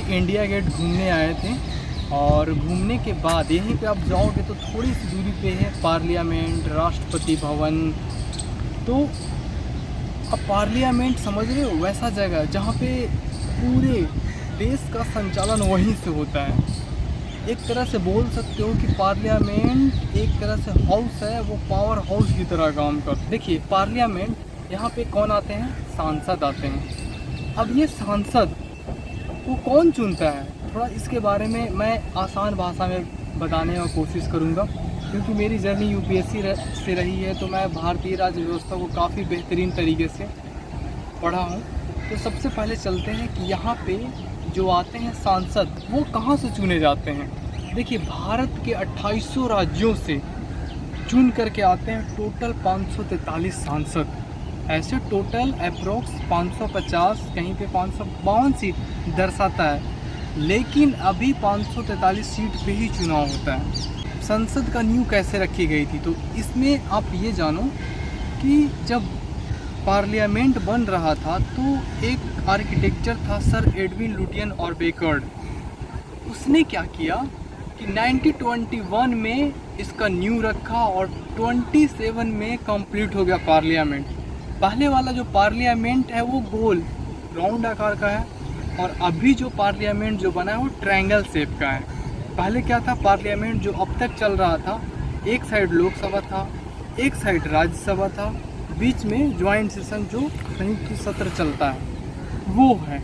India gate घूमने आए थे और घूमने के बाद यहीं पे आप जाओगे तो थोड़ी सी दूरी पे है पार्लियामेंट, राष्ट्रपति भवन। तो अब पार्लियामेंट समझ रहे हो, वैसा जगह जहाँ पे पूरे देश का संचालन वहीं से होता है। एक तरह से बोल सकते हो कि पार्लियामेंट एक तरह से हाउस है, वो पावर हाउस की तरह काम करता है। देखिए पार्लियामेंट यहाँ पे कौन आते हैं? सांसद आते हैं। अब ये सांसद को कौन चुनता है, थोड़ा इसके बारे में मैं आसान भाषा में बताने की कोशिश करूँगा, क्योंकि मेरी जर्नी यूपीएससी से रही है तो मैं भारतीय राज्य व्यवस्था को काफ़ी बेहतरीन तरीके से पढ़ा हूँ। तो सबसे पहले चलते हैं कि यहाँ पे जो आते हैं सांसद वो कहाँ से चुने जाते हैं। देखिए भारत के 2800 राज्यों से चुन करके आते हैं टोटल 543 सांसद। ऐसे टोटल अप्रोक्स 550, कहीं पे 552 सीट दर्शाता है, लेकिन अभी 543 सीट पे ही चुनाव होता है। संसद का नींव कैसे रखी गई थी, तो इसमें आप ये जानो कि जब पार्लियामेंट बन रहा था तो एक आर्किटेक्चर था सर एडविन लुटियन और बेकर्ड। उसने क्या किया कि 1921 में इसका नींव रखा और 27 में कंप्लीट हो गया पार्लियामेंट। पहले वाला जो पार्लियामेंट है वो गोल राउंड आकार का है और अभी जो पार्लियामेंट जो बना है वो ट्रायंगल शेप का है। पहले क्या था, पार्लियामेंट जो अब तक चल रहा था, एक साइड लोकसभा था, एक साइड राज्यसभा था, बीच में ज्वाइंट सेशन जो संयुक्त सत्र चलता है वो है।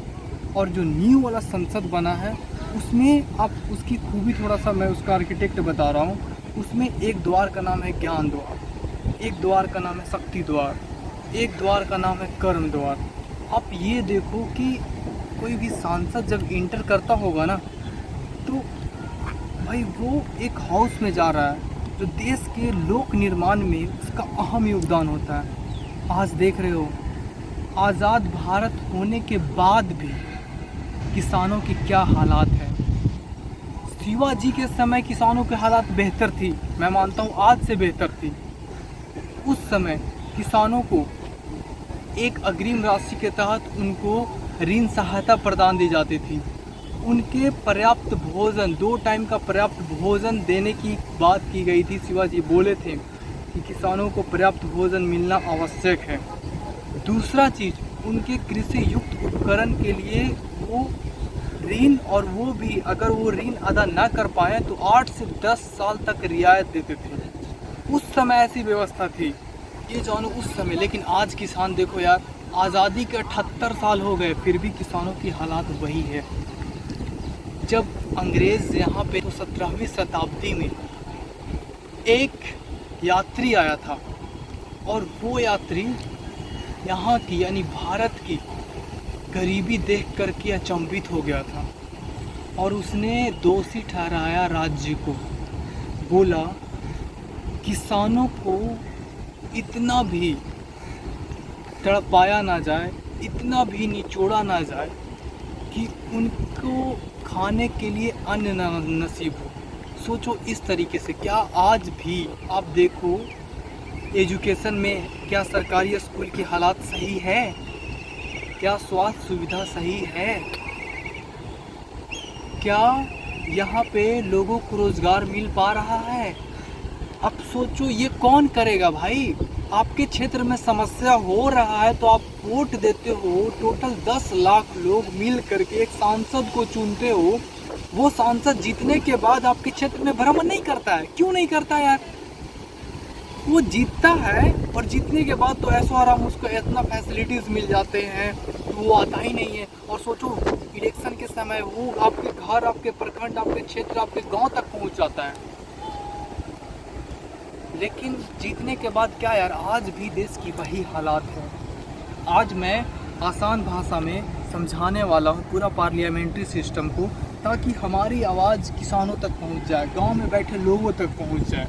और जो न्यू वाला संसद बना है उसमें आप उसकी खूबी थोड़ा सा मैं उसका आर्किटेक्ट बता रहा हूँ। उसमें एक द्वार का नाम है ज्ञान द्वार, एक द्वार का नाम है शक्ति द्वार, एक द्वार का नाम है कर्म द्वार। आप ये देखो कि कोई भी सांसद जब इंटर करता होगा ना तो भाई वो एक हाउस में जा रहा है जो देश के लोक निर्माण में उसका अहम योगदान होता है। आज देख रहे हो आज़ाद भारत होने के बाद भी किसानों की क्या हालात है। शिवाजी के समय किसानों की हालात बेहतर थी, मैं मानता हूँ आज से बेहतर थी। उस समय किसानों को एक अग्रिम राशि के तहत उनको ऋण सहायता प्रदान दी जाती थी। उनके पर्याप्त भोजन, 2 टाइम का पर्याप्त भोजन देने की बात की गई थी। शिवाजी बोले थे कि किसानों को पर्याप्त भोजन मिलना आवश्यक है। दूसरा चीज़, उनके कृषि युक्त उपकरण के लिए वो ऋण, और वो भी अगर वो ऋण अदा ना कर पाए तो 8 से 10 साल तक रियायत देते थे। उस समय ऐसी व्यवस्था थी, ये जानो उस समय। लेकिन आज किसान देखो यार, आज़ादी के 78 साल हो गए फिर भी किसानों की हालात वही है। जब अंग्रेज़ यहाँ पे तो 17वीं शताब्दी में एक यात्री आया था और वो यात्री यहाँ की यानी भारत की गरीबी देख कर के अचंभित हो गया था और उसने दोषी ठहराया राज्य को। बोला किसानों को इतना भी तड़पाया ना जाए, इतना भी निचोड़ा ना जाए कि उनको खाने के लिए अन्न नसीब हो। सोचो इस तरीके से। क्या आज भी आप देखो एजुकेशन में क्या सरकारी स्कूल की हालात सही है? क्या स्वास्थ्य सुविधा सही है? क्या यहाँ पे लोगों को रोज़गार मिल पा रहा है? अब सोचो ये कौन करेगा भाई? आपके क्षेत्र में समस्या हो रहा है तो आप वोट देते हो, टोटल 10 लाख लोग मिल करके एक सांसद को चुनते हो। वो सांसद जीतने के बाद आपके क्षेत्र में भ्रमण नहीं करता है। क्यों नहीं करता यार? वो जीतता है और जीतने के बाद तो ऐसा आराम उसको इतना फैसिलिटीज़ मिल जाते हैं तो वो आता ही नहीं है। और सोचो इलेक्शन के समय वो आपके घर, आपके प्रखंड, आपके क्षेत्र, आपके गांव तक पहुंच जाता है। लेकिन जीतने के बाद क्या यार, आज भी देश की वही हालात है। आज मैं आसान भाषा में समझाने वाला हूँ पूरा पार्लियामेंट्री सिस्टम को, ताकि हमारी आवाज़ किसानों तक पहुँच जाए, गांव में बैठे लोगों तक पहुँच जाए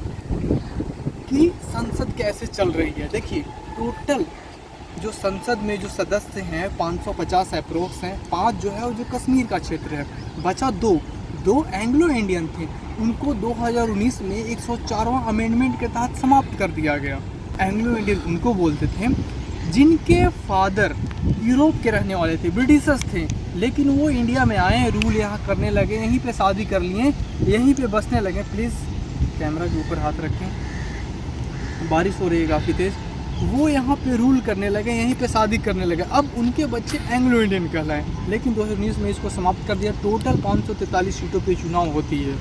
कि संसद कैसे चल रही है। देखिए टोटल जो संसद में जो सदस्य हैं 550 अप्रोक्स हैं। 5 जो है वो जो कश्मीर का क्षेत्र है, बचा 2 एंग्लो इंडियन थे। उनको 2019 में 104वां अमेंडमेंट के तहत समाप्त कर दिया गया। एंग्लो इंडियन उनको बोलते थे जिनके फादर यूरोप के रहने वाले थे, ब्रिटिशर्स थे। लेकिन वो इंडिया में आए, रूल यहाँ करने लगे, यहीं पे शादी कर लिए, यहीं पे बसने लगे। प्लीज़ कैमरा के ऊपर हाथ रखें, बारिश हो रही है काफ़ी तेज़। वो यहाँ पे रूल करने लगे, यहीं पे शादी करने लगे। अब उनके बच्चे एंग्लो इंडियन कहलाएं, लेकिन 2019 में इसको समाप्त कर दिया। टोटल 543 सीटों पे चुनाव होती है।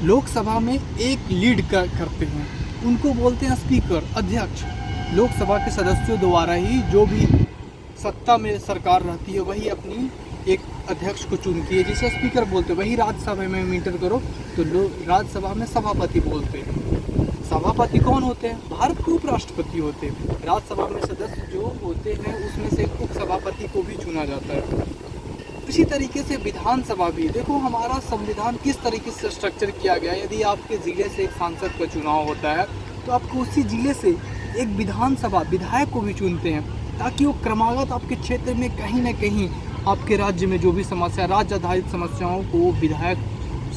लोकसभा में एक लीड करते हैं, उनको बोलते हैं स्पीकर, अध्यक्ष। लोकसभा के सदस्यों द्वारा ही जो भी सत्ता में सरकार रहती है वही अपनी एक अध्यक्ष को चुनती है, जिसे स्पीकर बोलते हैं। वही राज्यसभा में मीटर करो तो लोग राज्यसभा में सभापति बोलते हैं। सभापति कौन होते हैं? भारत के उपराष्ट्रपति होते हैं। राज्यसभा में सदस्य जो होते हैं उसमें से उपसभापति को भी चुना जाता है। इसी तरीके से विधानसभा भी, देखो हमारा संविधान किस तरीके से स्ट्रक्चर किया गया है। यदि आपके ज़िले से एक सांसद का चुनाव होता है तो आपको उसी ज़िले से एक विधानसभा विधायक को भी चुनते हैं, ताकि वो क्रमागत आपके क्षेत्र में कहीं ना कहीं आपके राज्य में जो भी समस्या, राज्य आधारित समस्याओं को विधायक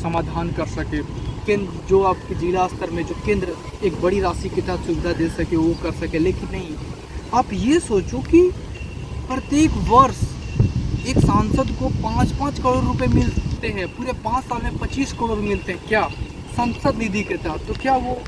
समाधान कर सके। केंद्र जो आपके जिला स्तर में जो केंद्र एक बड़ी राशि के तहत सुविधा दे सके वो कर सके। लेकिन नहीं, आप ये सोचो कि प्रत्येक वर्ष एक सांसद को 5-5 करोड़ रुपए मिलते हैं, पूरे 5 साल में 25 करोड़ मिलते हैं क्या संसद निधि के तहत। तो क्या वो